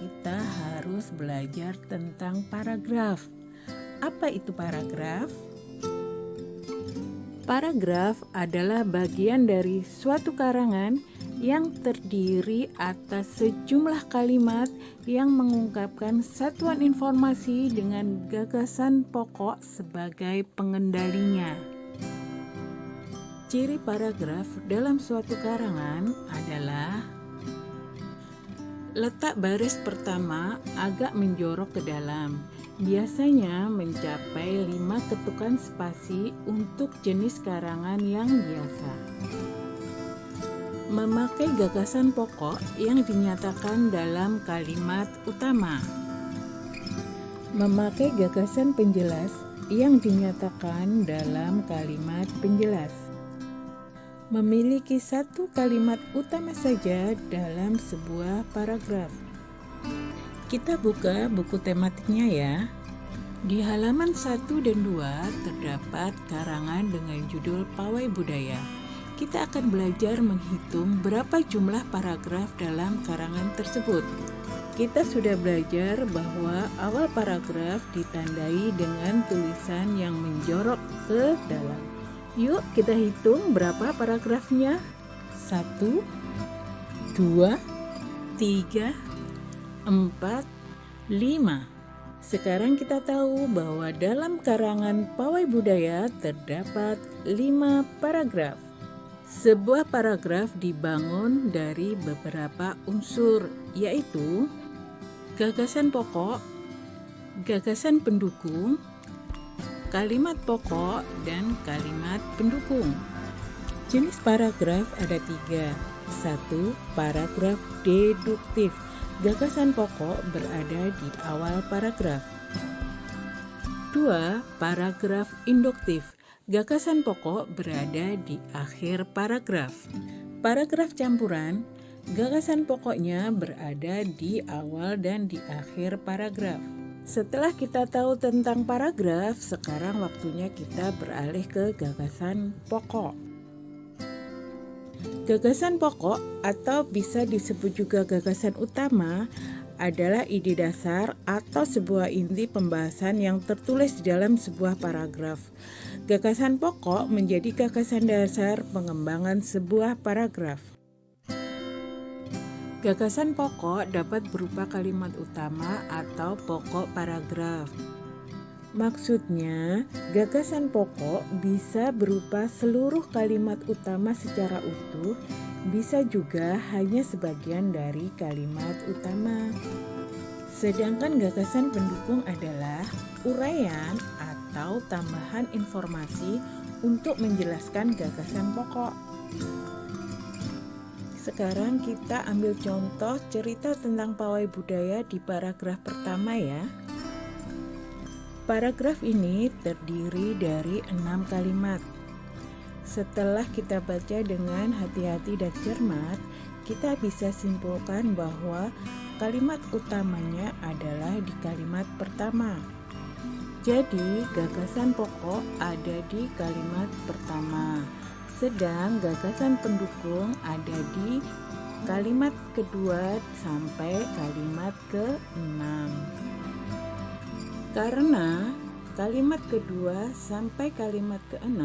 kita harus belajar tentang paragraf. Apa itu paragraf? Paragraf adalah bagian dari suatu karangan yang terdiri atas sejumlah kalimat yang mengungkapkan satuan informasi dengan gagasan pokok sebagai pengendalinya. Ciri paragraf dalam suatu karangan adalah letak baris pertama agak menjorok ke dalam, biasanya mencapai 5 ketukan spasi untuk jenis karangan yang biasa. Memakai gagasan pokok yang dinyatakan dalam kalimat utama. Memakai gagasan penjelas yang dinyatakan dalam kalimat penjelas. Memiliki satu kalimat utama saja dalam sebuah paragraf. Kita buka buku tematiknya ya. Di halaman 1 dan 2 terdapat karangan dengan judul Pawai Budaya. Kita akan belajar menghitung berapa jumlah paragraf dalam karangan tersebut. Kita sudah belajar bahwa awal paragraf ditandai dengan tulisan yang menjorok ke dalam. Yuk kita hitung berapa paragrafnya. 1, 2, 3, 4, 5. Sekarang kita tahu bahwa dalam karangan Pawai Budaya terdapat 5 paragraf. Sebuah paragraf dibangun dari beberapa unsur, yaitu gagasan pokok, gagasan pendukung, kalimat pokok, dan kalimat pendukung. Jenis paragraf ada 3. 1. Paragraf deduktif. Gagasan pokok berada di awal paragraf. 2. Paragraf induktif. Gagasan pokok berada di akhir paragraf. Paragraf campuran. Gagasan pokoknya berada di awal dan di akhir paragraf. Setelah kita tahu tentang paragraf, sekarang waktunya kita beralih ke gagasan pokok. Gagasan pokok atau bisa disebut juga gagasan utama adalah ide dasar atau sebuah inti pembahasan yang tertulis di dalam sebuah paragraf. Gagasan pokok menjadi gagasan dasar pengembangan sebuah paragraf. Gagasan pokok dapat berupa kalimat utama atau pokok paragraf. Maksudnya, gagasan pokok bisa berupa seluruh kalimat utama secara utuh, bisa juga hanya sebagian dari kalimat utama. Sedangkan gagasan pendukung adalah uraian atau tambahan informasi untuk menjelaskan gagasan pokok. Sekarang kita ambil contoh cerita tentang Pawai Budaya di paragraf pertama ya. Paragraf ini terdiri dari 6 kalimat. Setelah kita baca dengan hati-hati dan cermat, kita bisa simpulkan bahwa kalimat utamanya adalah di kalimat pertama. Jadi, gagasan pokok ada di kalimat pertama. Sedang gagasan pendukung ada di kalimat kedua sampai kalimat ke-6. Karena kalimat kedua sampai kalimat ke-6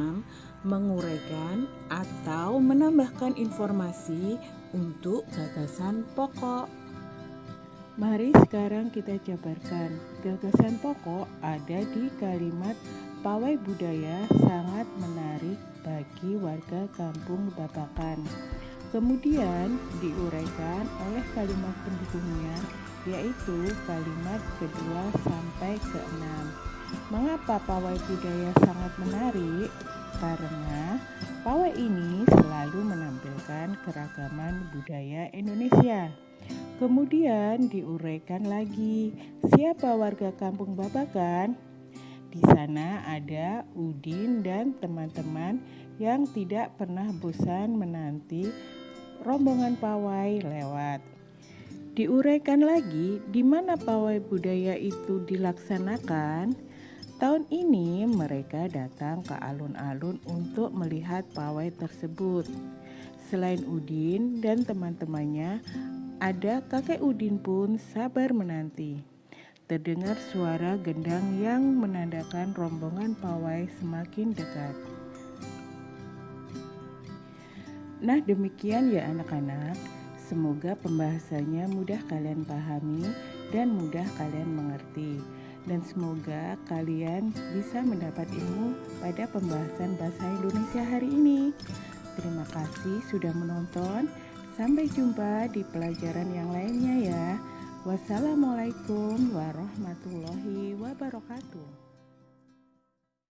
menguraikan atau menambahkan informasi untuk gagasan pokok. Mari sekarang kita jabarkan. Gagasan pokok ada di kalimat Pawai Budaya sangat menarik bagi warga kampung Babakan. Kemudian diuraikan oleh kalimat pendukungnya, yaitu kalimat kedua sampai ke-6. Mengapa Pawai Budaya sangat menarik? Karena pawai ini selalu menampilkan keragaman budaya Indonesia. Kemudian diuraikan lagi, siapa warga kampung Babakan? Di sana ada Udin dan teman-teman yang tidak pernah bosan menanti rombongan pawai lewat. Diuraikan lagi di mana Pawai Budaya itu dilaksanakan. Tahun ini mereka datang ke alun-alun untuk melihat pawai tersebut. Selain Udin dan teman-temannya, Ada kakek Udin pun sabar menanti. Terdengar suara gendang yang menandakan rombongan pawai semakin dekat. Nah, demikian ya anak-anak. Semoga pembahasannya mudah kalian pahami dan mudah kalian mengerti. Dan semoga kalian bisa mendapat ilmu pada pembahasan bahasa Indonesia hari ini. Terima kasih sudah menonton. Sampai jumpa di pelajaran yang lainnya ya. Wassalamualaikum warahmatullahi wabarakatuh.